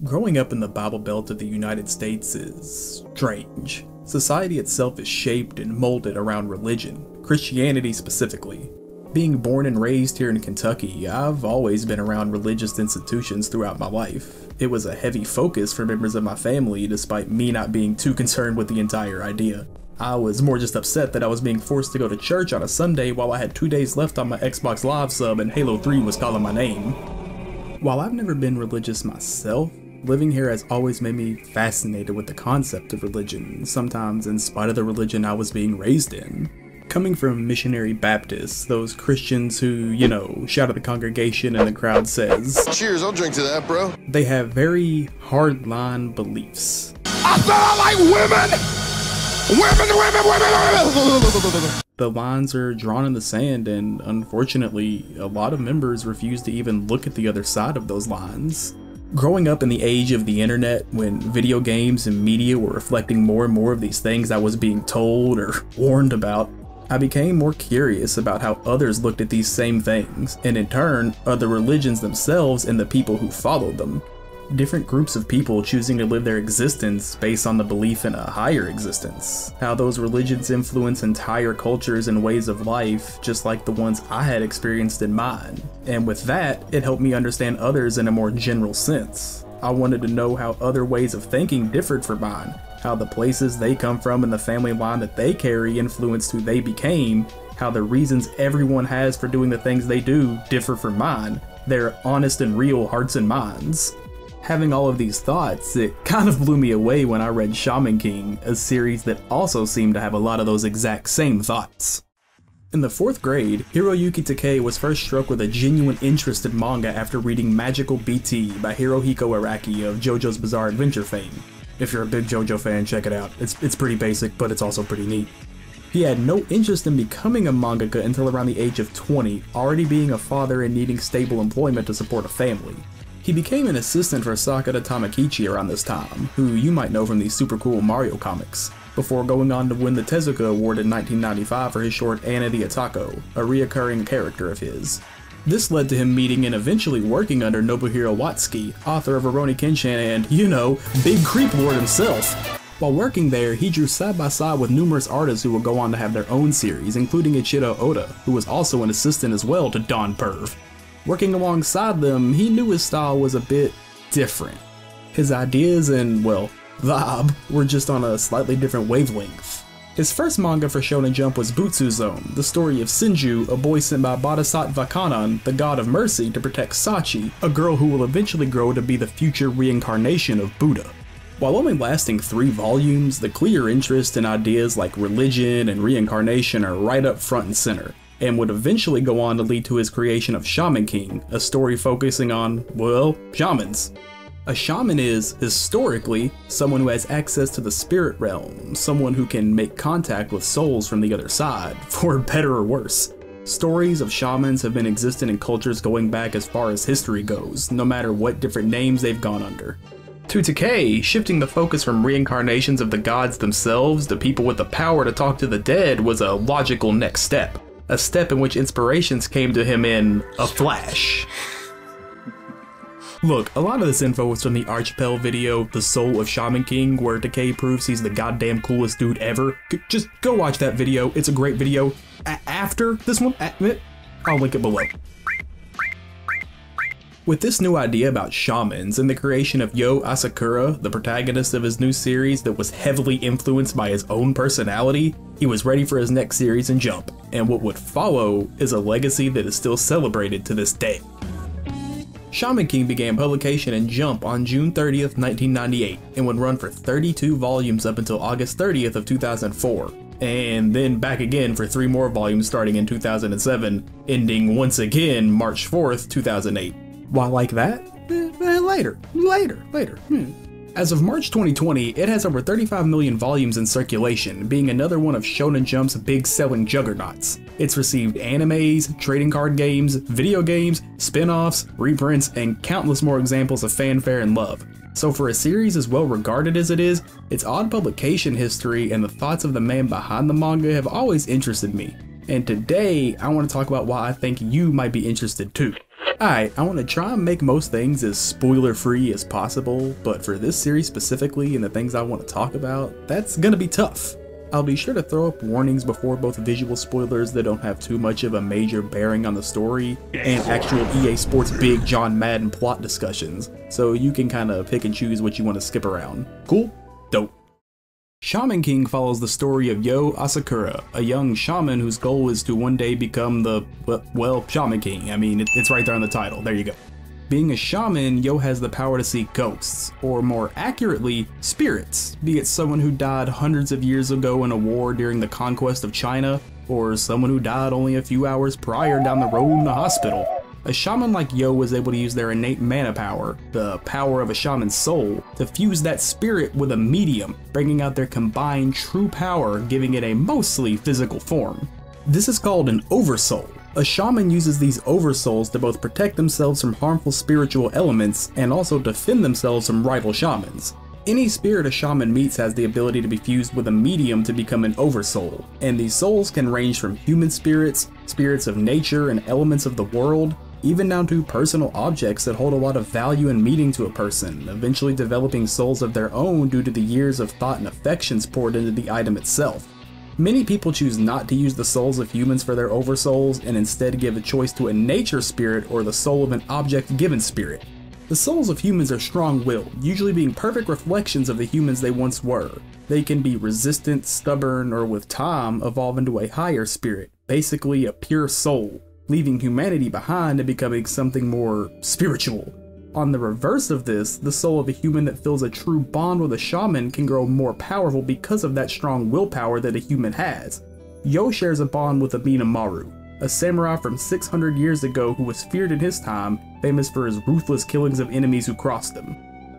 Growing up in the Bible Belt of the United States is strange. Society itself is shaped and molded around religion, Christianity specifically. Being born and raised here in Kentucky, I've always been around religious institutions throughout my life. It was a heavy focus for members of my family despite me not being too concerned with the entire idea. I was more just upset that I was being forced to go to church on a Sunday while I had 2 days left on my Xbox Live sub and Halo 3 was calling my name. While I've never been religious myself, living here has always made me fascinated with the concept of religion, sometimes in spite of the religion I was being raised in. Coming from missionary Baptists, those Christians who, shout at the congregation and the crowd says, "Cheers, I'll drink to that, bro." They have very hardline beliefs. I said I like women! Women! The lines are drawn in the sand, and unfortunately, a lot of members refuse to even look at the other side of those lines. Growing up in the age of the internet, when video games and media were reflecting more and more of these things I was being told or warned about, I became more curious about how others looked at these same things, and in turn, other religions themselves and the people who followed them. Different groups of people choosing to live their existence based on the belief in a higher existence. How those religions influence entire cultures and ways of life, just like the ones I had experienced in mine. And with that, it helped me understand others in a more general sense. I wanted to know how other ways of thinking differed from mine, how the places they come from and the family line that they carry influenced who they became, how the reasons everyone has for doing the things they do differ from mine, their honest and real hearts and minds. Having all of these thoughts, it kind of blew me away when I read Shaman King, a series that also seemed to have a lot of those exact same thoughts. In the 4th grade, Hiroyuki Takei was first struck with a genuine interest in manga after reading Magical BT by Hirohiko Araki of JoJo's Bizarre Adventure fame. If you're a big JoJo fan, check it out. It's pretty basic, but it's also pretty neat. He had no interest in becoming a mangaka until around the age of 20, already being a father and needing stable employment to support a family. He became an assistant for Sakata Tamakichi around this time, who you might know from these super cool Mario comics, before going on to win the Tezuka Award in 1995 for his short Anna the Atako, a reoccurring character of his. This led to him meeting and eventually working under Nobuhiro Watsuki, author of Rurouni Kenshin and, Big Creep Lord himself. While working there, he drew side by side with numerous artists who would go on to have their own series, including Ichiro Oda, who was also an assistant as well to Don Perv. Working alongside them, he knew his style was a bit different. His ideas and, vibe were just on a slightly different wavelength. His first manga for Shonen Jump was Butsu Zone, the story of Senju, a boy sent by Bodhisattva Kannon, the god of mercy, to protect Sachi, a girl who will eventually grow to be the future reincarnation of Buddha. While only lasting 3 volumes, the clear interest in ideas like religion and reincarnation are right up front and center, and would eventually go on to lead to his creation of Shaman King, a story focusing on, shamans. A shaman is, historically, someone who has access to the spirit realm, someone who can make contact with souls from the other side, for better or worse. Stories of shamans have been existent in cultures going back as far as history goes, no matter what different names they've gone under. To Takei, shifting the focus from reincarnations of the gods themselves to people with the power to talk to the dead was a logical next step. A step in which inspirations came to him in a flash. Look, a lot of this info was from the Archipel video, The Soul of Shaman King, where Takei proves he's the goddamn coolest dude ever. Just go watch that video, it's a great video. After this one, I'll link it below. With this new idea about shamans and the creation of Yo Asakura, the protagonist of his new series that was heavily influenced by his own personality, he was ready for his next series in Jump, and what would follow is a legacy that is still celebrated to this day. Shaman King began publication in Jump on June 30th, 1998, and would run for 32 volumes up until August 30th of 2004, and then back again for 3 more volumes starting in 2007, ending once again March 4th, 2008. Why like that? Later. As of March 2020, it has over 35 million volumes in circulation, being another one of Shonen Jump's big selling juggernauts. It's received animes, trading card games, video games, spin-offs, reprints, and countless more examples of fanfare and love. So for a series as well regarded as it is, its odd publication history and the thoughts of the man behind the manga have always interested me. And today, I want to talk about why I think you might be interested too. Alright, I want to try and make most things as spoiler free as possible, but for this series specifically and the things I want to talk about, that's gonna be tough. I'll be sure to throw up warnings before both visual spoilers that don't have too much of a major bearing on the story, and actual EA Sports big John Madden plot discussions, so you can kinda pick and choose what you want to skip around. Cool? Dope. Shaman King follows the story of Yo Asakura, a young shaman whose goal is to one day become the, well, Shaman King. I mean, it's right there on the title. There you go. Being a shaman, Yo has the power to see ghosts, or more accurately, spirits, be it someone who died hundreds of years ago in a war during the conquest of China, or someone who died only a few hours prior down the road in a hospital. A shaman like Yo was able to use their innate mana power, the power of a shaman's soul, to fuse that spirit with a medium, bringing out their combined true power, giving it a mostly physical form. This is called an oversoul. A shaman uses these oversouls to both protect themselves from harmful spiritual elements and also defend themselves from rival shamans. Any spirit a shaman meets has the ability to be fused with a medium to become an oversoul, and these souls can range from human spirits, spirits of nature and elements of the world, even down to personal objects that hold a lot of value and meaning to a person, eventually developing souls of their own due to the years of thought and affections poured into the item itself. Many people choose not to use the souls of humans for their oversouls and instead give a choice to a nature spirit or the soul of an object-given spirit. The souls of humans are strong-willed, usually being perfect reflections of the humans they once were. They can be resistant, stubborn, or with time evolve into a higher spirit, basically a pure soul, leaving humanity behind and becoming something more spiritual. On the reverse of this, the soul of a human that feels a true bond with a shaman can grow more powerful because of that strong willpower that a human has. Yo shares a bond with Amina Maru, a samurai from 600 years ago who was feared in his time, famous for his ruthless killings of enemies who crossed him.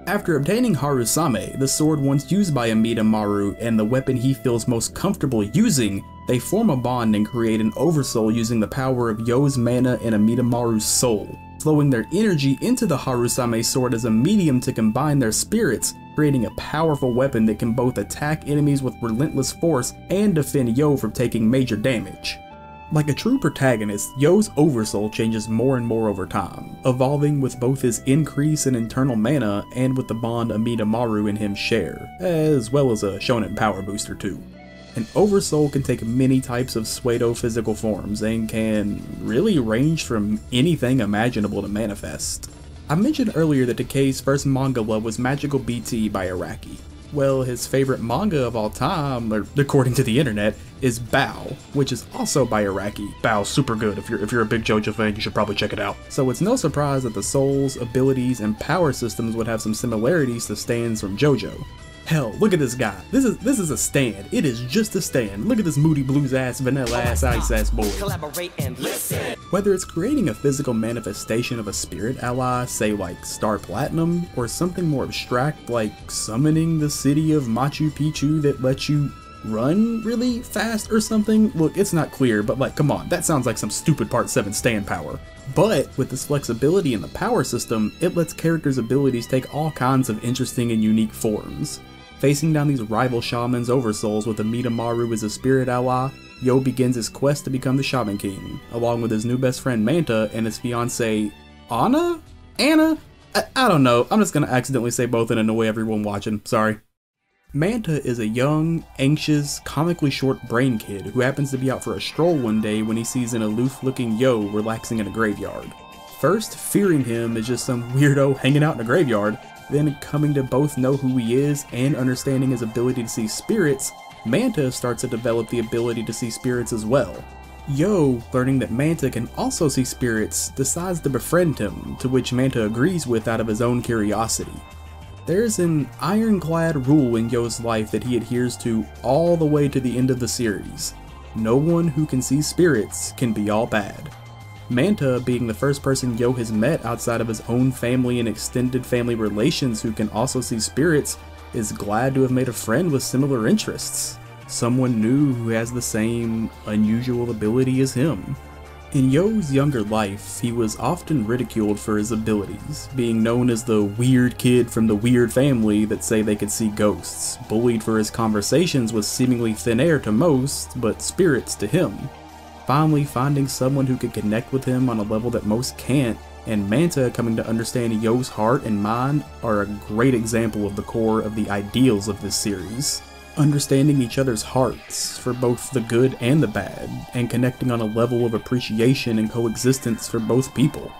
After obtaining Harusame, the sword once used by Amina Maru and the weapon he feels most comfortable using, they form a bond and create an oversoul using the power of Yo's mana and Amina Maru's soul, flowing their energy into the Harusame sword as a medium to combine their spirits, creating a powerful weapon that can both attack enemies with relentless force and defend Yo from taking major damage. Like a true protagonist, Yo's oversoul changes more and more over time, evolving with both his increase in internal mana and with the bond Amina Maru and him share, as well as a shonen power booster too. An oversoul can take many types of pseudo-physical forms and can really range from anything imaginable to manifest. I mentioned earlier that Decay's first manga love was Magical BT by Araki. Well, his favorite manga of all time, or according to the internet, is Bao, which is also by Araki. Bao's super good. If you're a big JoJo fan, you should probably check it out. So it's no surprise that the souls, abilities, and power systems would have some similarities to stands from JoJo. Hell, look at this guy. This is a stand. It is just a stand. Look at this moody blues ass, vanilla ass, ice ass boy. Collaborate and listen. Whether it's creating a physical manifestation of a spirit ally, say like Star Platinum, or something more abstract like summoning the city of Machu Picchu that lets you run really fast or something. Look, it's not clear, but like, come on, that sounds like some stupid Part 7 stand power. But with this flexibility in the power system, it lets characters' abilities take all kinds of interesting and unique forms. Facing down these rival shamans' oversouls with Amina Maru as a spirit ally, Yo begins his quest to become the Shaman King, along with his new best friend Manta and his fiancée, Anna? I don't know, I'm just gonna accidentally say both and annoy everyone watching, sorry. Manta is a young, anxious, comically short brain kid who happens to be out for a stroll one day when he sees an aloof-looking Yo relaxing in a graveyard. First, fearing him as just some weirdo hanging out in a graveyard, then coming to both know who he is and understanding his ability to see spirits, Manta starts to develop the ability to see spirits as well. Yo, learning that Manta can also see spirits, decides to befriend him, to which Manta agrees with out of his own curiosity. There's an ironclad rule in Yo's life that he adheres to all the way to the end of the series. No one who can see spirits can be all bad. Manta, being the first person Yo has met outside of his own family and extended family relations who can also see spirits, is glad to have made a friend with similar interests. Someone new who has the same unusual ability as him. In Yo's younger life, he was often ridiculed for his abilities, being known as the weird kid from the weird family that say they could see ghosts, bullied for his conversations with seemingly thin air to most, but spirits to him. Finally finding someone who could connect with him on a level that most can't, and Manta coming to understand Yo's heart and mind are a great example of the core of the ideals of this series. Understanding each other's hearts, for both the good and the bad, and connecting on a level of appreciation and coexistence for both people.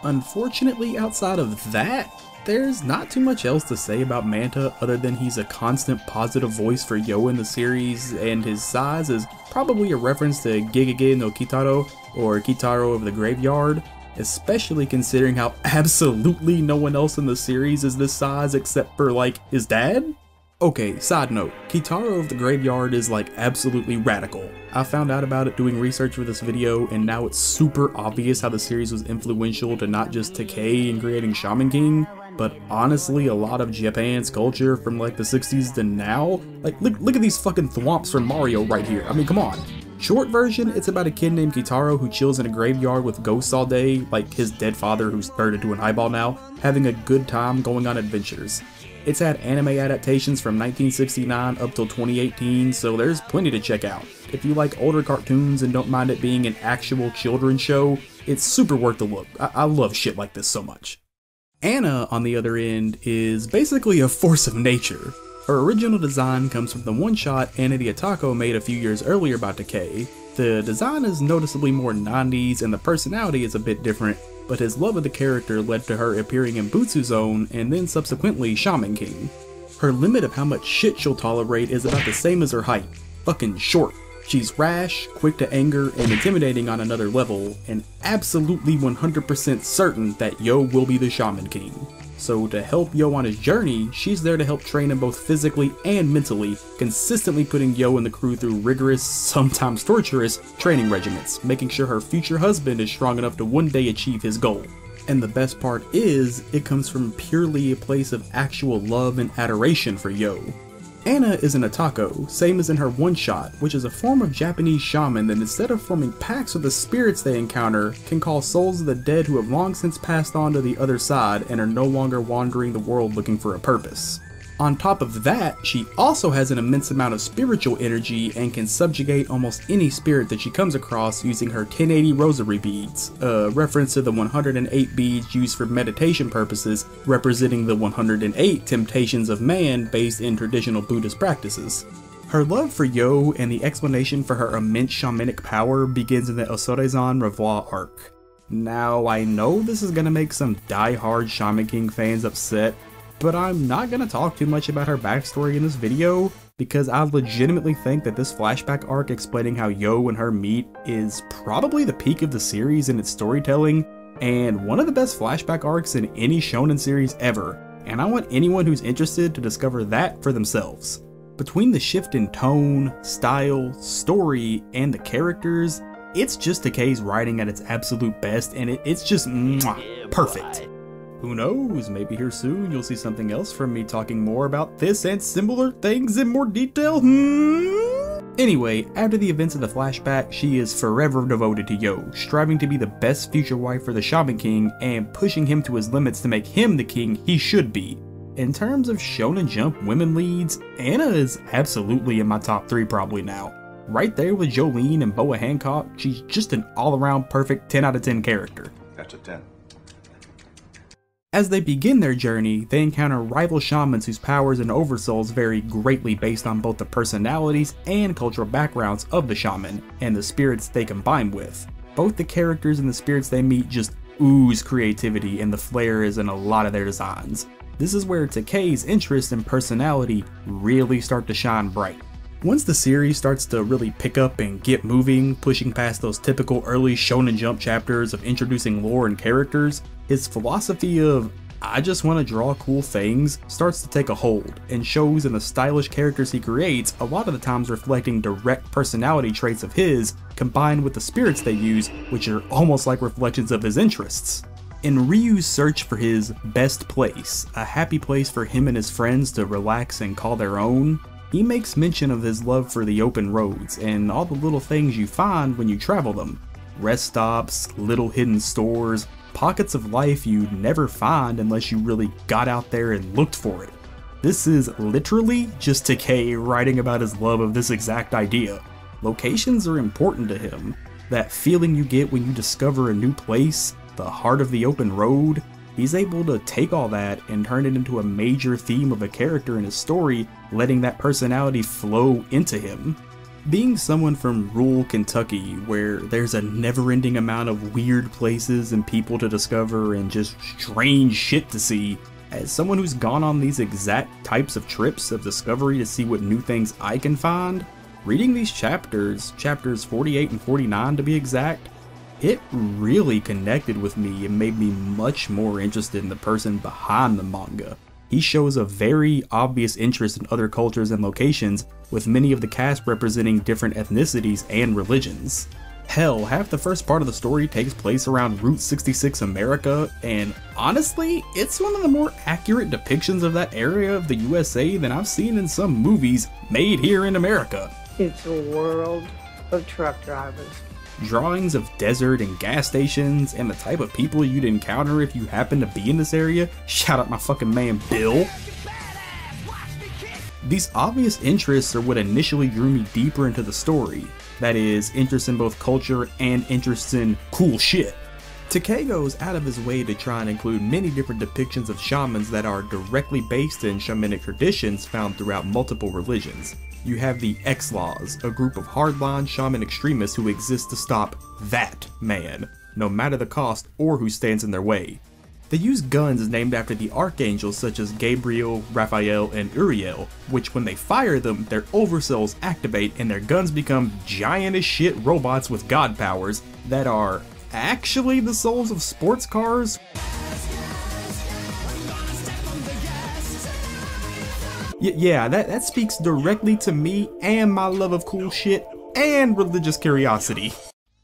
Unfortunately, outside of that, there's not too much else to say about Manta other than he's a constant positive voice for Yo in the series, and his size is probably a reference to Gegege no Kitaro, or Kitaro of the Graveyard, especially considering how absolutely no one else in the series is this size except for, like, his dad? Okay, side note, Kitaro of the Graveyard is like absolutely radical. I found out about it doing research for this video, and now it's super obvious how the series was influential to not just Takei in creating Shaman King, but honestly a lot of Japan's culture from like the 60s to now. Like, look at these fucking thwomps from Mario right here. I mean, come on. Short version, it's about a kid named Kitaro who chills in a graveyard with ghosts all day, like his dead father who's turned into an eyeball now, having a good time going on adventures. It's had anime adaptations from 1969 up till 2018, so there's plenty to check out. If you like older cartoons and don't mind it being an actual children's show, it's super worth the look. I love shit like this so much. Anna, on the other end, is basically a force of nature. Her original design comes from the one-shot Anna the Otako made a few years earlier by Takei. The design is noticeably more 90s and the personality is a bit different, but his love of the character led to her appearing in Butsu Zone and then subsequently Shaman King. Her limit of how much shit she'll tolerate is about the same as her height. Fucking short. She's rash, quick to anger, and intimidating on another level, and absolutely 100% certain that Yo will be the Shaman King. So to help Yo on his journey, she's there to help train him both physically and mentally, consistently putting Yo and the crew through rigorous, sometimes torturous, training regimens, making sure her future husband is strong enough to one day achieve his goal. And the best part is, it comes from purely a place of actual love and adoration for Yo. Anna is an Otako, same as in her one-shot, which is a form of Japanese shaman that instead of forming pacts with the spirits they encounter, can call souls of the dead who have long since passed on to the other side and are no longer wandering the world looking for a purpose. On top of that, she also has an immense amount of spiritual energy and can subjugate almost any spirit that she comes across using her 1080 rosary beads, a reference to the 108 beads used for meditation purposes, representing the 108 temptations of man based in traditional Buddhist practices. Her love for Yo and the explanation for her immense shamanic power begins in the Osorezan Revoir arc. Now, I know this is gonna make some die-hard Shaman King fans upset, but I'm not gonna talk too much about her backstory in this video, because I legitimately think that this flashback arc explaining how Yo and her meet is probably the peak of the series in its storytelling, and one of the best flashback arcs in any shonen series ever, and I want anyone who's interested to discover that for themselves. Between the shift in tone, style, story, and the characters, it's just Takei's writing at its absolute best, and it's just mwah, perfect. Who knows, maybe here soon you'll see something else from me talking more about this and similar things in more detail, Anyway, after the events of the flashback, she is forever devoted to Yo, striving to be the best future wife for the Shaman King and pushing him to his limits to make him the king he should be. In terms of Shonen Jump women leads, Anna is absolutely in my top 3 probably now. Right there with Jolene and Boa Hancock, she's just an all-around perfect 10 out of 10 character. That's a 10. As they begin their journey, they encounter rival shamans whose powers and oversouls vary greatly based on both the personalities and cultural backgrounds of the shaman, and the spirits they combine with. Both the characters and the spirits they meet just ooze creativity, and the flair is in a lot of their designs. This is where Takei's interest and personality really start to shine bright. Once the series starts to really pick up and get moving, pushing past those typical early Shonen Jump chapters of introducing lore and characters, his philosophy of "I just want to draw cool things" starts to take a hold, and shows in the stylish characters he creates, a lot of the times reflecting direct personality traits of his, combined with the spirits they use, which are almost like reflections of his interests. In Ryu's search for his best place, a happy place for him and his friends to relax and call their own, he makes mention of his love for the open roads and all the little things you find when you travel them. Rest stops, little hidden stores, pockets of life you'd never find unless you really got out there and looked for it. This is literally just Takei writing about his love of this exact idea. Locations are important to him. That feeling you get when you discover a new place, the heart of the open road, he's able to take all that and turn it into a major theme of a character in his story, letting that personality flow into him. Being someone from rural Kentucky, where there's a never-ending amount of weird places and people to discover and just strange shit to see, as someone who's gone on these exact types of trips of discovery to see what new things I can find, reading these chapters 48 and 49 to be exact, it really connected with me and made me much more interested in the person behind the manga. He shows a very obvious interest in other cultures and locations, with many of the cast representing different ethnicities and religions. Hell, half the first part of the story takes place around Route 66 America, and honestly, it's one of the more accurate depictions of that area of the USA than I've seen in some movies made here in America. It's a world of truck drivers. Drawings of desert and gas stations and the type of people you'd encounter if you happen to be in this area. Shout out my fucking man Bill. These obvious interests are what initially drew me deeper into the story. That is, interest in both culture and interest in cool shit. Takei goes out of his way to try and include many different depictions of shamans that are directly based in shamanic traditions found throughout multiple religions. You have the X-Laws, a group of hardline shaman extremists who exist to stop that man, no matter the cost or who stands in their way. They use guns named after the archangels such as Gabriel, Raphael, and Uriel, which when they fire them, their overcells activate and their guns become giant as shit robots with god powers that are actually the souls of sports cars. Yeah, that speaks directly to me and my love of cool shit and religious curiosity.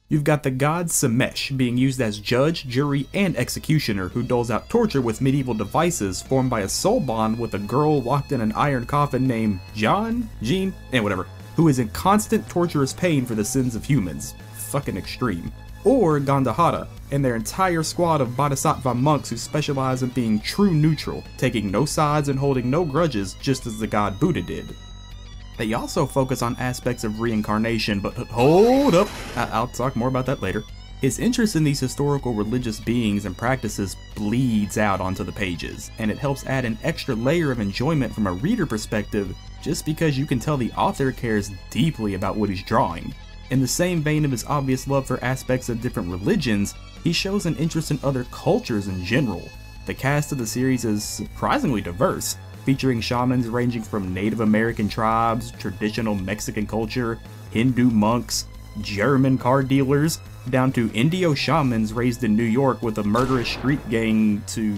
You've got the god Samesh being used as judge, jury, and executioner who doles out torture with medieval devices formed by a soul bond with a girl locked in an iron coffin named Jean, and whatever, who is in constant torturous pain for the sins of humans. Fucking extreme. Or Gandhara, and their entire squad of bodhisattva monks who specialize in being true neutral, taking no sides and holding no grudges just as the god Buddha did. They also focus on aspects of reincarnation, but hold up, I'll talk more about that later. His interest in these historical religious beings and practices bleeds out onto the pages, and it helps add an extra layer of enjoyment from a reader perspective just because you can tell the author cares deeply about what he's drawing. In the same vein of his obvious love for aspects of different religions, he shows an interest in other cultures in general. The cast of the series is surprisingly diverse, featuring shamans ranging from Native American tribes, traditional Mexican culture, Hindu monks, German car dealers, down to Indio shamans raised in New York with a murderous street gang to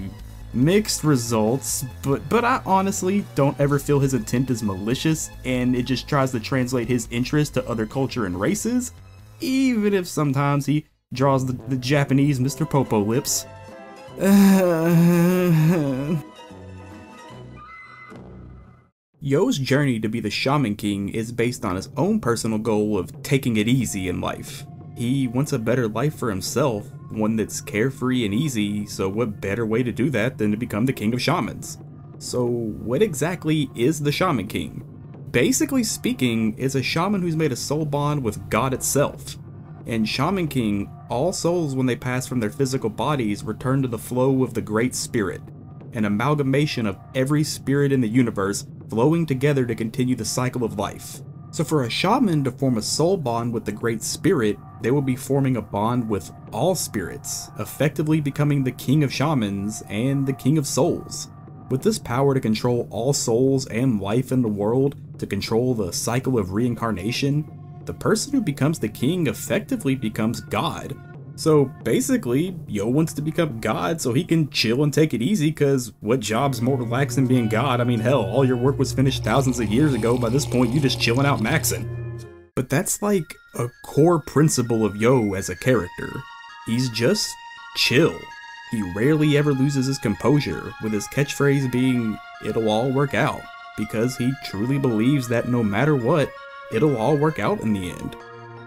mixed results, but I honestly don't ever feel his intent is malicious and it just tries to translate his interest to other culture and races, even if sometimes he draws the Japanese Mr. Popo lips. Yo's journey to be the Shaman King is based on his own personal goal of taking it easy in life. He wants a better life for himself, one that's carefree and easy, so what better way to do that than to become the king of shamans? So what exactly is the Shaman King? Basically speaking, is a shaman who's made a soul bond with God itself. In Shaman King, all souls when they pass from their physical bodies return to the flow of the Great Spirit, an amalgamation of every spirit in the universe flowing together to continue the cycle of life. So for a shaman to form a soul bond with the Great Spirit, they will be forming a bond with all spirits, effectively becoming the king of shamans and the king of souls. With this power to control all souls and life in the world, to control the cycle of reincarnation, the person who becomes the king effectively becomes God. So basically, Yo wants to become God so he can chill and take it easy, cause what job's more relaxed than being God? I mean hell, all your work was finished thousands of years ago, by this point you just chilling out maxing. But that's like a core principle of Yo as a character. He's just chill. He rarely ever loses his composure, with his catchphrase being, "It'll all work out," because he truly believes that no matter what, it'll all work out in the end.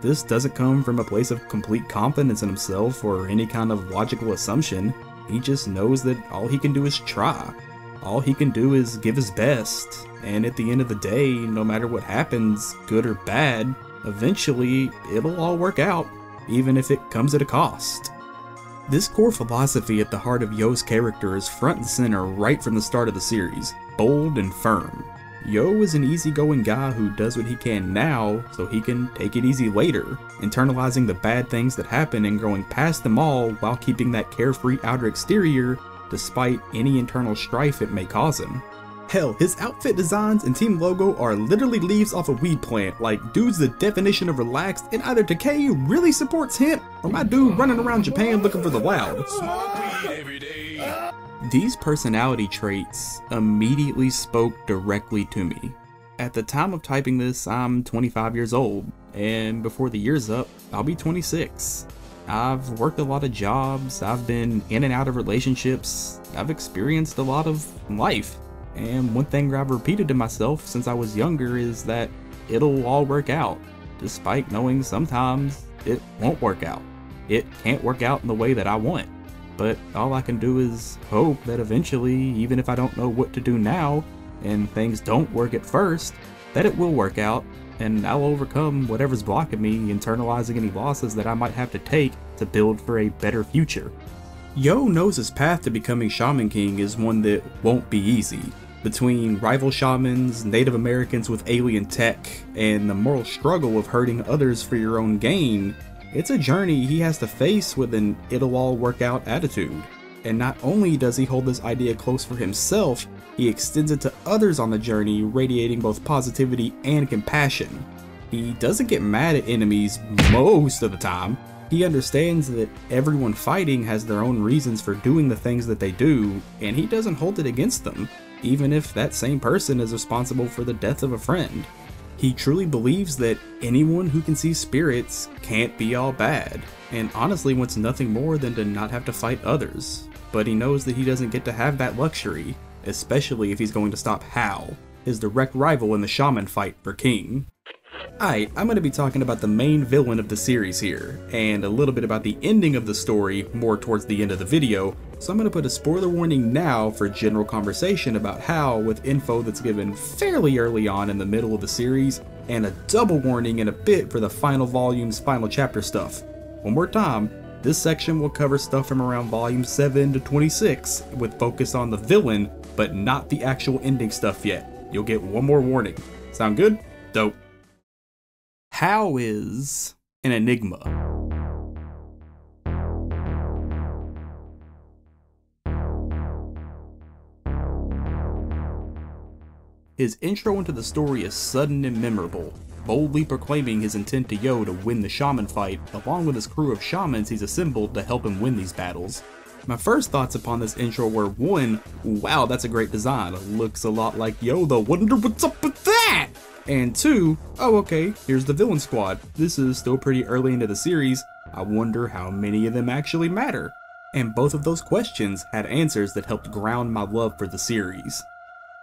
This doesn't come from a place of complete confidence in himself or any kind of logical assumption. He just knows that all he can do is try. All he can do is give his best, and at the end of the day, no matter what happens, good or bad, eventually it'll all work out, even if it comes at a cost. This core philosophy at the heart of You's character is front and center right from the start of the series, bold and firm. You is an easygoing guy who does what he can now so he can take it easy later, internalizing the bad things that happen and growing past them all while keeping that carefree outer exterior despite any internal strife it may cause him. Hell, his outfit designs and team logo are literally leaves off a weed plant. Like, dude's the definition of relaxed, and either Takei really supports him or my dude running around Japan looking for the loud. These personality traits immediately spoke directly to me. At the time of typing this, I'm 25 years old, and before the year's up, I'll be 26. I've worked a lot of jobs, I've been in and out of relationships, I've experienced a lot of life. And one thing I've repeated to myself since I was younger is that it'll all work out, despite knowing sometimes it won't work out. It can't work out in the way that I want. But all I can do is hope that eventually, even if I don't know what to do now, and things don't work at first, that it will work out, and I'll overcome whatever's blocking me, internalizing any losses that I might have to take to build for a better future. You knows his path to becoming Shaman King is one that won't be easy. Between rival shamans, Native Americans with alien tech, and the moral struggle of hurting others for your own gain, it's a journey he has to face with an it'll all work out attitude. And not only does he hold this idea close for himself, he extends it to others on the journey, radiating both positivity and compassion. He doesn't get mad at enemies most of the time. He understands that everyone fighting has their own reasons for doing the things that they do, and he doesn't hold it against them, even if that same person is responsible for the death of a friend. He truly believes that anyone who can see spirits can't be all bad, and honestly wants nothing more than to not have to fight others. But he knows that he doesn't get to have that luxury, especially if he's going to stop Hal, his direct rival in the shaman fight for King. Alright, I'm going to be talking about the main villain of the series here, and a little bit about the ending of the story more towards the end of the video, so I'm going to put a spoiler warning now for general conversation about Hal with info that's given fairly early on in the middle of the series, and a double warning in a bit for the final volume's final chapter stuff. One more time, this section will cover stuff from around volume 7 to 26, with focus on the villain, but not the actual ending stuff yet. You'll get one more warning. Sound good? Dope. Hal is an enigma. His intro into the story is sudden and memorable, boldly proclaiming his intent to You to win the shaman fight, along with his crew of shamans he's assembled to help him win these battles. My first thoughts upon this intro were, one, wow, that's a great design, looks a lot like Yo, the wonder what's up with that! And two, oh okay, here's the villain squad. This is still pretty early into the series, I wonder how many of them actually matter. And both of those questions had answers that helped ground my love for the series.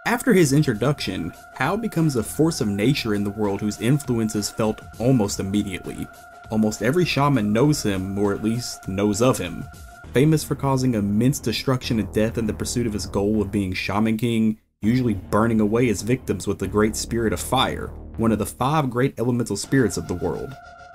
After his introduction, Hal becomes a force of nature in the world whose influence is felt almost immediately. Almost every shaman knows him, or at least knows of him. Famous for causing immense destruction and death in the pursuit of his goal of being Shaman King, usually burning away his victims with the Great Spirit of Fire, one of the 5 great elemental spirits of the world.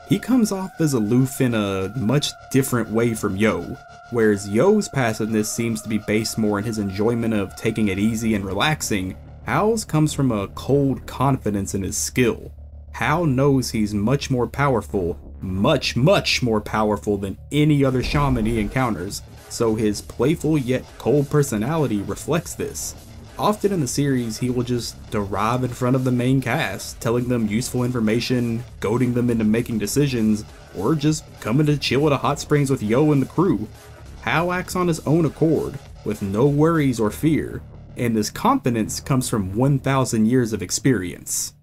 He comes off as aloof in a much different way from You, whereas Yo's passiveness seems to be based more in his enjoyment of taking it easy and relaxing. Hal's comes from a cold confidence in his skill. Hal knows he's much more powerful, much more powerful than any other shaman he encounters, so his playful yet cold personality reflects this. Often in the series, he will just arrive in front of the main cast, telling them useful information, goading them into making decisions, or just coming to chill at a hot springs with You and the crew. Hal acts on his own accord, with no worries or fear, and this confidence comes from 1,000 years of experience.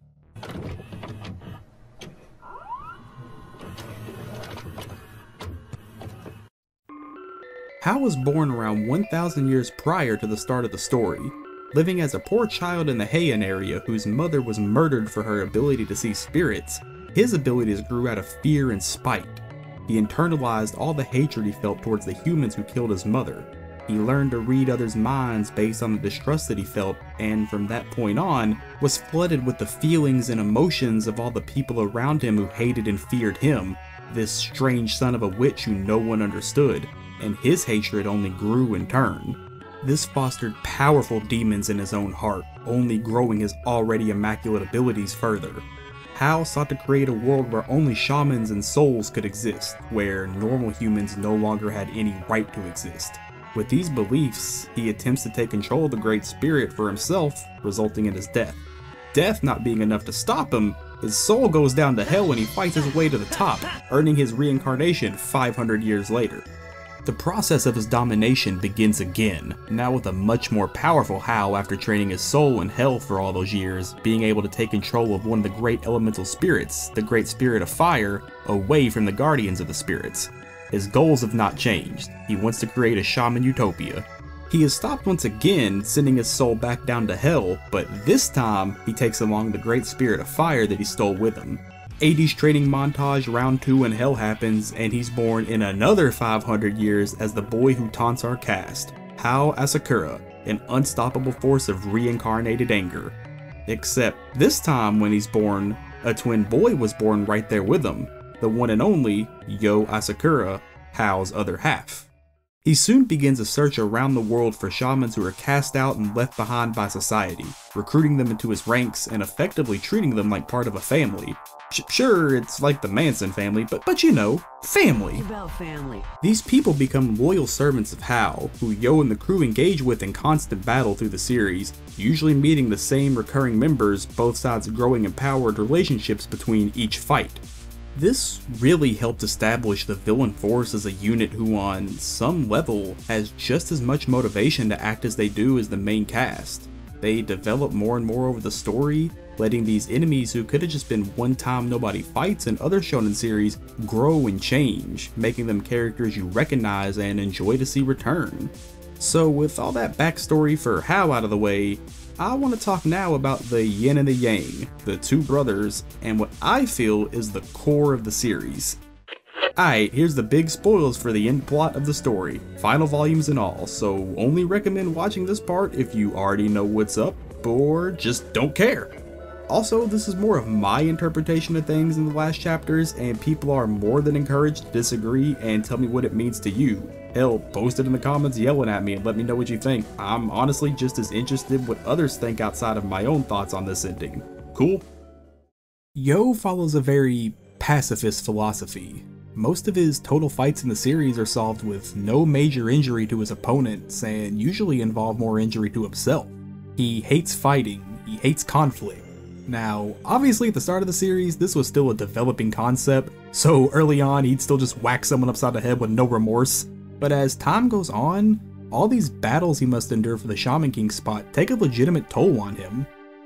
Hal was born around 1,000 years prior to the start of the story, living as a poor child in the Heian area whose mother was murdered for her ability to see spirits. His abilities grew out of fear and spite. He internalized all the hatred he felt towards the humans who killed his mother. He learned to read others' minds based on the distrust that he felt, and from that point on, was flooded with the feelings and emotions of all the people around him who hated and feared him, this strange son of a witch who no one understood, and his hatred only grew in turn. This fostered powerful demons in his own heart, only growing his already immaculate abilities further. Hal sought to create a world where only shamans and souls could exist, where normal humans no longer had any right to exist. With these beliefs, he attempts to take control of the Great Spirit for himself, resulting in his death. Death not being enough to stop him, his soul goes down to hell when he fights his way to the top, earning his reincarnation 500 years later. The process of his domination begins again, now with a much more powerful Hal after training his soul in hell for all those years, being able to take control of one of the great elemental spirits, the Great Spirit of Fire, away from the Guardians of the Spirits. His goals have not changed. He wants to create a shaman utopia. He is stopped once again, sending his soul back down to hell, but this time he takes along the Great Spirit of Fire that he stole with him. 80s training montage round 2 in hell happens, and he's born in another 500 years as the boy who taunts our cast, Hal Asakura, an unstoppable force of reincarnated anger. Except this time when he's born, a twin boy was born right there with him, the one and only Yo Asakura, Hal's other half. He soon begins a search around the world for shamans who are cast out and left behind by society, recruiting them into his ranks and effectively treating them like part of a family. Sure, it's like the Manson family, but you know, family. Family. These people become loyal servants of Hal, who Yo and the crew engage with in constant battle through the series, usually meeting the same recurring members, both sides growing empowered relationships between each fight. This really helped establish the villain force as a unit who on some level has just as much motivation to act as they do as the main cast. They develop more and more over the story, letting these enemies who could have just been one time nobody fights in other shonen series grow and change, making them characters you recognize and enjoy to see return. So with all that backstory for Hal out of the way, I want to talk now about the yin and the yang, the two brothers, and what I feel is the core of the series. Alright, here's the big spoilers for the end plot of the story, final volumes and all, so only recommend watching this part if you already know what's up, or just don't care. Also, this is more of my interpretation of things in the last chapters, and people are more than encouraged to disagree and tell me what it means to you. Hell, post it in the comments yelling at me and let me know what you think. I'm honestly just as interested what others think outside of my own thoughts on this ending. Cool? Yo follows a very pacifist philosophy. Most of his total fights in the series are solved with no major injury to his opponents and usually involve more injury to himself. He hates fighting, he hates conflict. Now, obviously at the start of the series, this was still a developing concept, so early on he'd still just whack someone upside the head with no remorse. But as time goes on, all these battles he must endure for the Shaman King spot take a legitimate toll on him.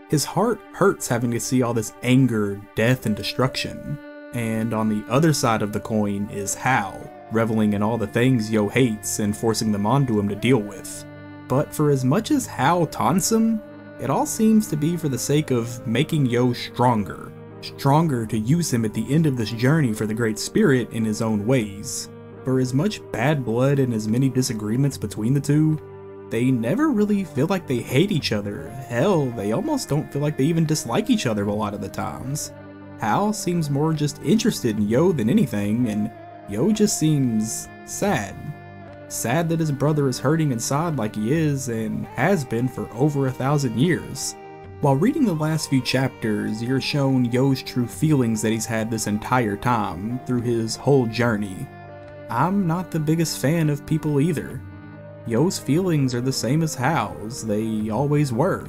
His heart hurts having to see all this anger, death, and destruction. And on the other side of the coin is Hal, reveling in all the things Yo hates and forcing them onto him to deal with. But for as much as Hal taunts him, it all seems to be for the sake of making Yo stronger. Stronger to use him at the end of this journey for the Great Spirit in his own ways. For as much bad blood and as many disagreements between the two, they never really feel like they hate each other. Hell, they almost don't feel like they even dislike each other a lot of the times. Hal seems more just interested in Yo than anything, and Yo just seems sad. Sad that his brother is hurting inside like he is and has been for over 1,000 years. While reading the last few chapters, you're shown Yo's true feelings that he's had this entire time, through his whole journey. I'm not the biggest fan of people either. Yo's feelings are the same as Hal's, they always were.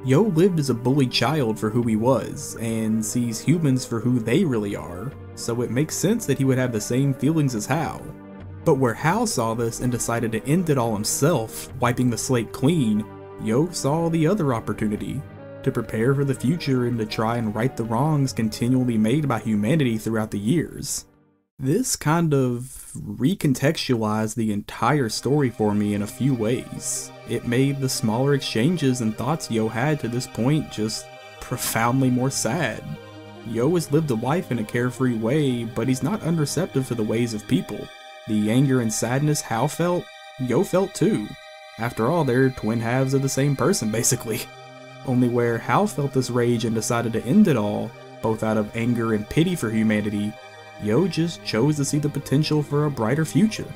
Yo lived as a bullied child for who he was, and sees humans for who they really are, so it makes sense that he would have the same feelings as Hal. But where Hal saw this and decided to end it all himself, wiping the slate clean, Yo saw the other opportunity, to prepare for the future and to try and right the wrongs continually made by humanity throughout the years. This kind of recontextualized the entire story for me in a few ways. It made the smaller exchanges and thoughts Yo had to this point just profoundly more sad. Yo has lived a life in a carefree way, but he's not unreceptive to the ways of people. The anger and sadness Hal felt, Yo felt too. After all, they're twin halves of the same person, basically. Only where Hal felt this rage and decided to end it all, both out of anger and pity for humanity, Yo just chose to see the potential for a brighter future.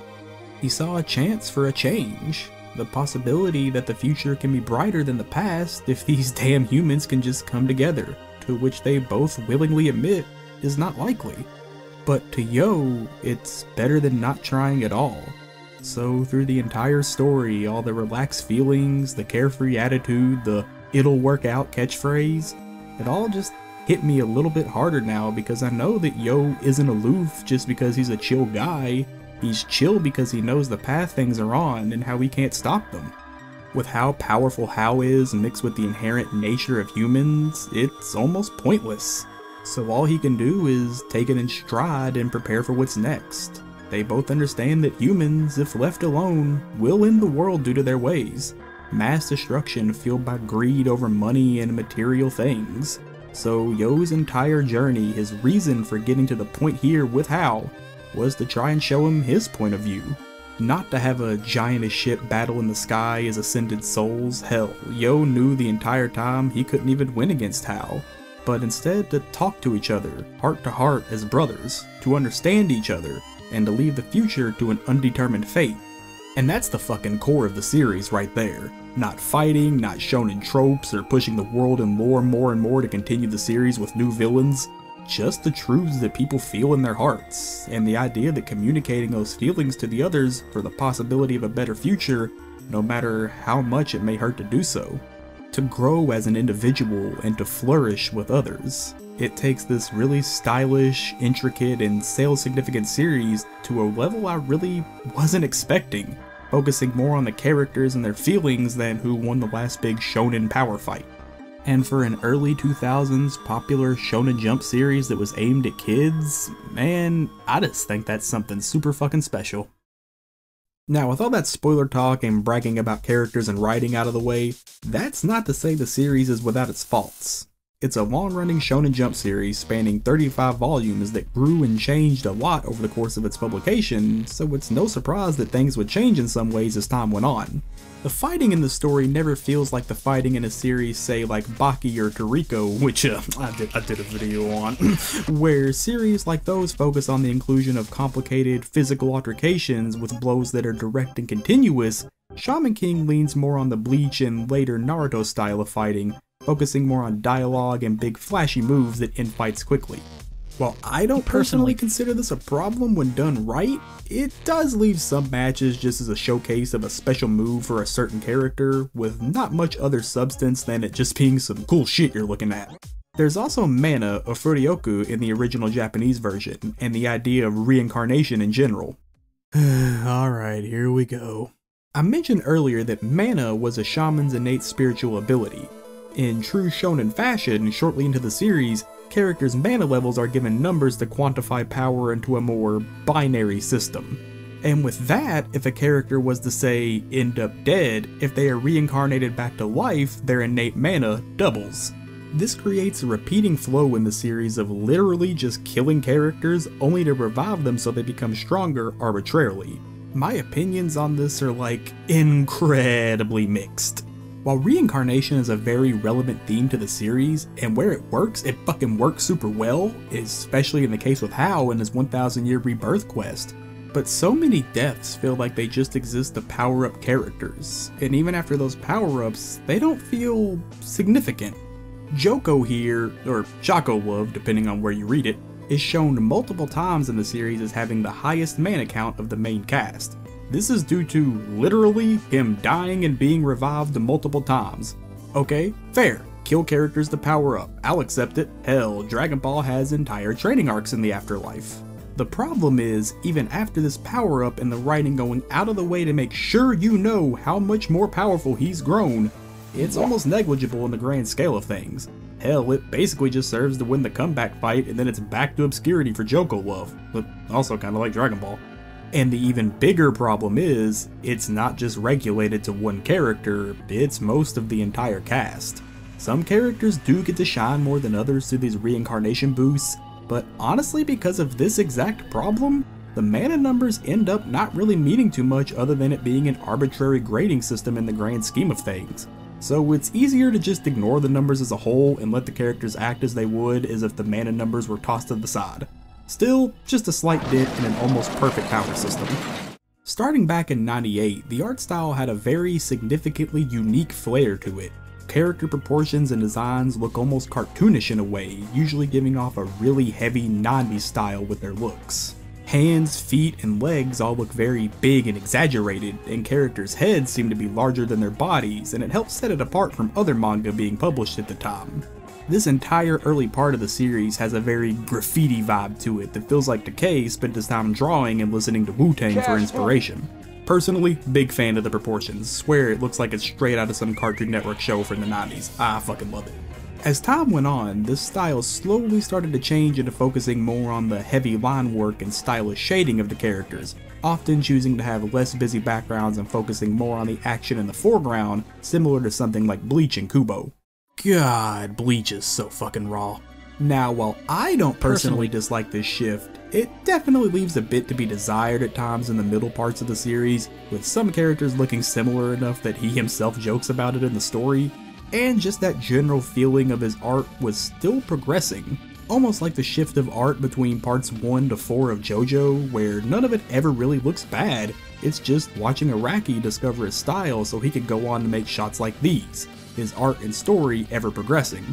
He saw a chance for a change, the possibility that the future can be brighter than the past if these damn humans can just come together, to which they both willingly admit is not likely. But to Yo, it's better than not trying at all. So through the entire story, all the relaxed feelings, the carefree attitude, the "it'll work out" catchphrase, it all just hit me a little bit harder now because I know that Yo isn't aloof just because he's a chill guy. He's chill because he knows the path things are on and how he can't stop them. With how powerful Hao is mixed with the inherent nature of humans, it's almost pointless. So all he can do is take it in stride and prepare for what's next. They both understand that humans, if left alone, will end the world due to their ways. Mass destruction fueled by greed over money and material things. So Yo's entire journey, his reason for getting to the point here with Hao, was to try and show him his point of view. Not to have a giant as shit battle in the sky as ascended souls. Hell, Yo knew the entire time he couldn't even win against Hao. But instead to talk to each other, heart to heart as brothers, to understand each other, and to leave the future to an undetermined fate. And that's the fucking core of the series right there. Not fighting, not shonen tropes, or pushing the world and lore more and more to continue the series with new villains. Just the truths that people feel in their hearts, and the idea that communicating those feelings to the others for the possibility of a better future, no matter how much it may hurt to do so. To grow as an individual and to flourish with others. It takes this really stylish, intricate, and sales significant series to a level I really wasn't expecting, focusing more on the characters and their feelings than who won the last big shonen power fight. And for an early 2000s popular Shonen Jump series that was aimed at kids, man, I just think that's something super fucking special. Now, with all that spoiler talk and bragging about characters and writing out of the way, that's not to say the series is without its faults. It's a long-running Shonen Jump series spanning 35 volumes that grew and changed a lot over the course of its publication, so it's no surprise that things would change in some ways as time went on. The fighting in the story never feels like the fighting in a series, say like Baki or Toriko, which I did a video on, where series like those focus on the inclusion of complicated physical altercations with blows that are direct and continuous. Shaman King leans more on the Bleach and later Naruto style of fighting, focusing more on dialogue and big flashy moves that end fights quickly. While I don't personally consider this a problem when done right, it does leave some matches just as a showcase of a special move for a certain character, with not much other substance than it just being some cool shit you're looking at. There's also mana or Furyoku in the original Japanese version, and the idea of reincarnation in general. Alright, here we go. I mentioned earlier that mana was a shaman's innate spiritual ability. In true shonen fashion, shortly into the series, characters' mana levels are given numbers to quantify power into a more binary system. And with that, if a character was to say, end up dead, if they are reincarnated back to life, their innate mana doubles. This creates a repeating flow in the series of literally just killing characters only to revive them so they become stronger arbitrarily. My opinions on this are like incredibly mixed. While reincarnation is a very relevant theme to the series, and where it fucking works super well, especially in the case with Hao and his 1000 year rebirth quest. But so many deaths feel like they just exist to power up characters, and even after those power-ups, they don't feel significant. Joko here, or Joko Love depending on where you read it, is shown multiple times in the series as having the highest mana count of the main cast. This is due to literally him dying and being revived multiple times. Okay, fair. Kill characters to power up. I'll accept it. Hell, Dragon Ball has entire training arcs in the afterlife. The problem is, even after this power up and the writing going out of the way to make sure you know how much more powerful he's grown, it's almost negligible in the grand scale of things. Hell, it basically just serves to win the comeback fight and then it's back to obscurity for Joko Love, but also kinda like Dragon Ball. And the even bigger problem is, it's not just regulated to one character, it's most of the entire cast. Some characters do get to shine more than others through these reincarnation boosts, but honestly because of this exact problem, the mana numbers end up not really meaning too much other than it being an arbitrary grading system in the grand scheme of things. So it's easier to just ignore the numbers as a whole and let the characters act as they would as if the mana numbers were tossed to the side. Still, just a slight dent in an almost perfect power system. Starting back in '98, the art style had a very significantly unique flair to it. Character proportions and designs look almost cartoonish in a way, usually giving off a really heavy '90s style with their looks. Hands, feet, and legs all look very big and exaggerated, and characters' heads seem to be larger than their bodies, and it helps set it apart from other manga being published at the time. This entire early part of the series has a very graffiti vibe to it that feels like Takei spent his time drawing and listening to Wu-Tang for inspiration. Personally, big fan of the proportions, swear it looks like it's straight out of some Cartoon Network show from the 90s, I fucking love it. As time went on, this style slowly started to change into focusing more on the heavy line work and stylish shading of the characters, often choosing to have less busy backgrounds and focusing more on the action in the foreground, similar to something like Bleach and Kubo. God, Bleach is so fucking raw. Now, while I don't personally dislike this shift, it definitely leaves a bit to be desired at times in the middle parts of the series, with some characters looking similar enough that he himself jokes about it in the story, and just that general feeling of his art was still progressing, almost like the shift of art between parts 1 to 4 of JoJo, where none of it ever really looks bad, it's just watching Araki discover his style so he could go on to make shots like these, his art and story ever progressing.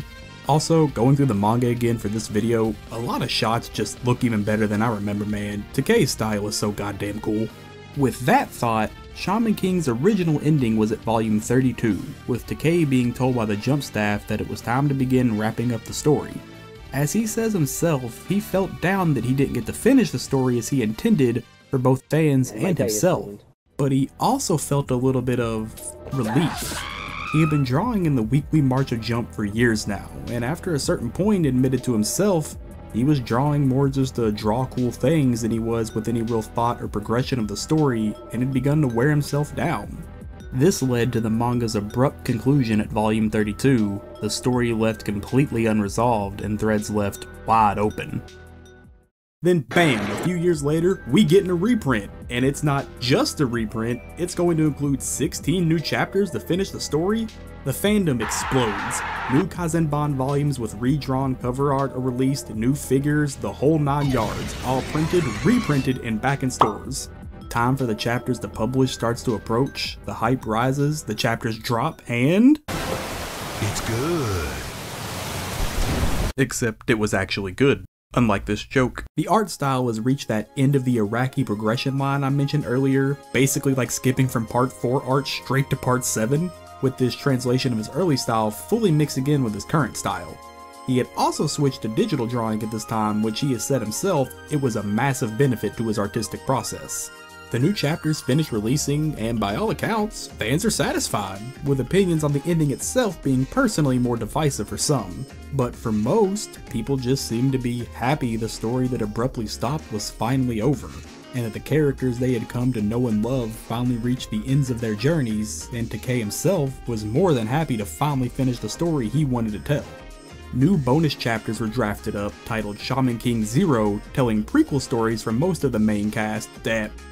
Also, going through the manga again for this video, a lot of shots just look even better than I remember, man. Takei's style is so goddamn cool. With that thought, Shaman King's original ending was at volume 32, with Takei being told by the Jump staff that it was time to begin wrapping up the story. As he says himself, he felt down that he didn't get to finish the story as he intended for both fans and himself, but he also felt a little bit of relief. He had been drawing in the weekly March of Jump for years now, and after a certain point admitted to himself, he was drawing more just to draw cool things than he was with any real thought or progression of the story, and had begun to wear himself down. This led to the manga's abrupt conclusion at volume 32, the story left completely unresolved and threads left wide open. Then bam, a few years later, we get in a reprint, and it's not just a reprint, it's going to include 16 new chapters to finish the story. The fandom explodes. New Kaizenban volumes with redrawn cover art are released, new figures, the whole 9 yards, all printed, reprinted, and back in stores. Time for the chapters to publish starts to approach, the hype rises, the chapters drop, and... It's good. Except it was actually good. Unlike this joke. The art style has reached that end of the Araki progression line I mentioned earlier, basically like skipping from part 4 art straight to part 7, with this translation of his early style fully mixed again with his current style. He had also switched to digital drawing at this time, which he has said himself, it was a massive benefit to his artistic process. The new chapters finished releasing, and by all accounts, fans are satisfied, with opinions on the ending itself being personally more divisive for some. But for most, people just seem to be happy the story that abruptly stopped was finally over, and that the characters they had come to know and love finally reached the ends of their journeys, and Takei himself was more than happy to finally finish the story he wanted to tell. New bonus chapters were drafted up, titled Shaman King Zero, telling prequel stories from most of the main cast,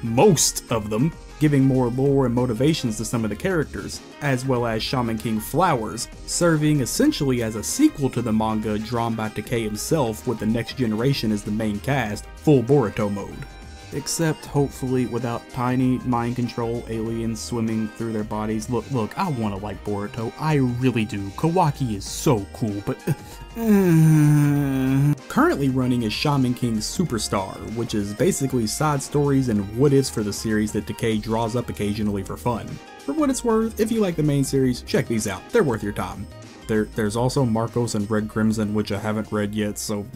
most of them, giving more lore and motivations to some of the characters, as well as Shaman King Flowers, serving essentially as a sequel to the manga drawn by Takei himself with the next generation as the main cast, full Boruto mode. Except, hopefully, without tiny, mind-control aliens swimming through their bodies. Look, I wanna like Boruto, I really do. Kawaki is so cool, but... Currently running is Shaman King Superstar, which is basically side stories and what-ifs for the series that Takei draws up occasionally for fun. For what it's worth, if you like the main series, check these out, they're worth your time. There's also Marcos and Red Crimson, which I haven't read yet, so...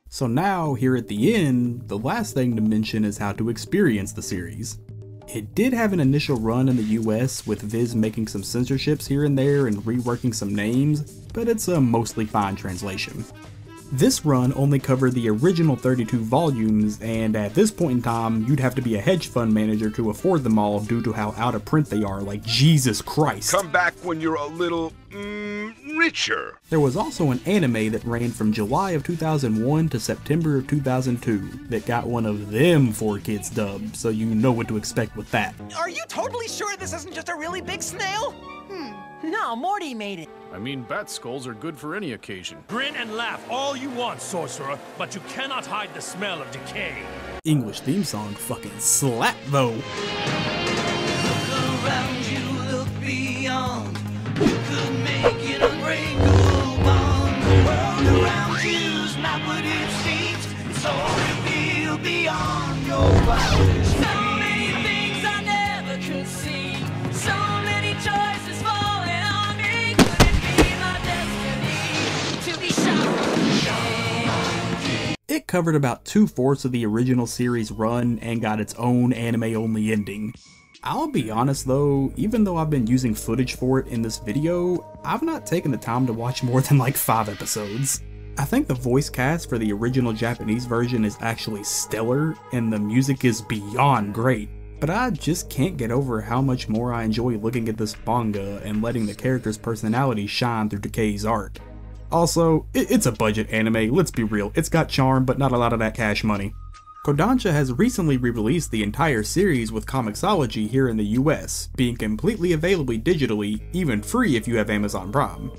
So now, here at the end, the last thing to mention is how to experience the series. It did have an initial run in the US, with Viz making some censorships here and there and reworking some names, but it's a mostly fine translation. This run only covered the original 32 volumes, and at this point in time, you'd have to be a hedge fund manager to afford them all due to how out of print they are, like Jesus Christ. Come back when you're a little, richer. There was also an anime that ran from July of 2001 to September of 2002 that got one of them 4Kids dubbed, so you know what to expect with that. Are you totally sure this isn't just a really big snail? No, Morty made it. I mean, bat skulls are good for any occasion. Grin and laugh all you want, sorcerer, but you cannot hide the smell of decay. English theme song fucking slap though. Around you, look beyond. You could make an unbreakable bond. The world around you's not what it seems. It's all revealed beyond your wildest dreams. So many things I never could see. So many choices falling on me. Could it be my destiny to be shot? It covered about 2/4 of the original series run and got its own anime-only ending. I'll be honest though, even though I've been using footage for it in this video, I've not taken the time to watch more than like 5 episodes. I think the voice cast for the original Japanese version is actually stellar, and the music is beyond great, but I just can't get over how much more I enjoy looking at this manga and letting the character's personality shine through Decay's art. Also, it's a budget anime, let's be real, it's got charm but not a lot of that cash money. Kodansha has recently re-released the entire series with Comixology here in the US, being completely available digitally, even free if you have Amazon Prime.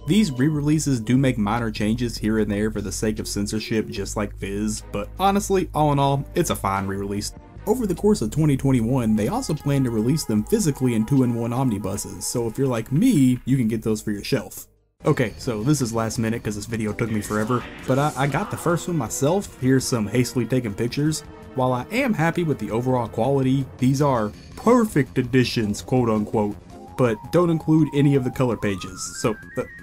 These re-releases do make minor changes here and there for the sake of censorship just like Viz, but honestly, all in all, it's a fine re-release. Over the course of 2021, they also plan to release them physically in 2-in-1 omnibuses, so if you're like me, you can get those for your shelf. Okay, so this is last minute because this video took me forever, but I got the first one myself. Here's some hastily taken pictures. While I am happy with the overall quality, these are perfect editions, quote unquote, but don't include any of the color pages, so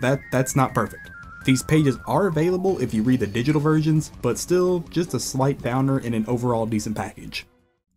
that's not perfect. These pages are available if you read the digital versions, but still just a slight downer in an overall decent package.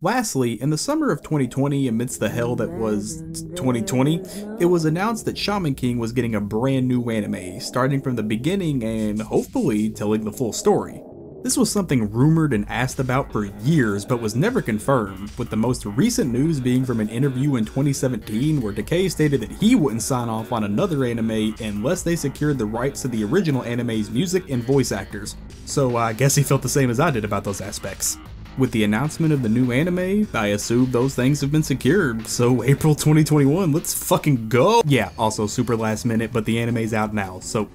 Lastly, in the summer of 2020, amidst the hell that was 2020, it was announced that Shaman King was getting a brand new anime, starting from the beginning and hopefully telling the full story. This was something rumored and asked about for years, but was never confirmed, with the most recent news being from an interview in 2017 where Decay stated that he wouldn't sign off on another anime unless they secured the rights to the original anime's music and voice actors. So I guess he felt the same as I did about those aspects. With the announcement of the new anime, I assume those things have been secured, so April 2021, let's fucking go! Yeah, also super last minute, but the anime's out now, so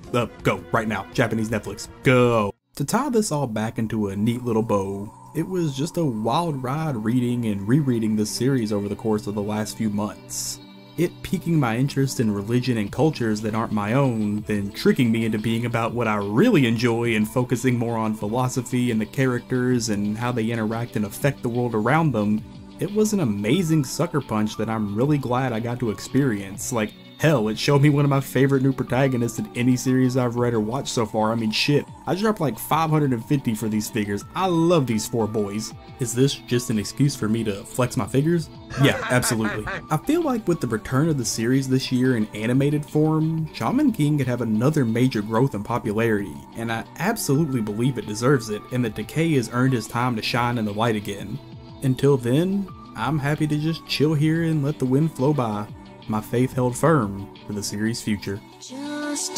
go, right now, Japanese Netflix, go! To tie this all back into a neat little bow, it was just a wild ride reading and rereading this series over the course of the last few months. It piquing my interest in religion and cultures that aren't my own, then tricking me into being about what I really enjoy and focusing more on philosophy and the characters and how they interact and affect the world around them. It was an amazing sucker punch that I'm really glad I got to experience. Like, hell, it showed me one of my favorite new protagonists in any series I've read or watched so far. I mean shit, I dropped like 550 for these figures. I love these 4 boys. Is this just an excuse for me to flex my figures? Yeah, absolutely. I feel like with the return of the series this year in animated form, Shaman King could have another major growth in popularity, and I absolutely believe it deserves it, and that Decay has earned his time to shine in the light again. Until then, I'm happy to just chill here and let the wind flow by. My faith held firm for the series' future. Just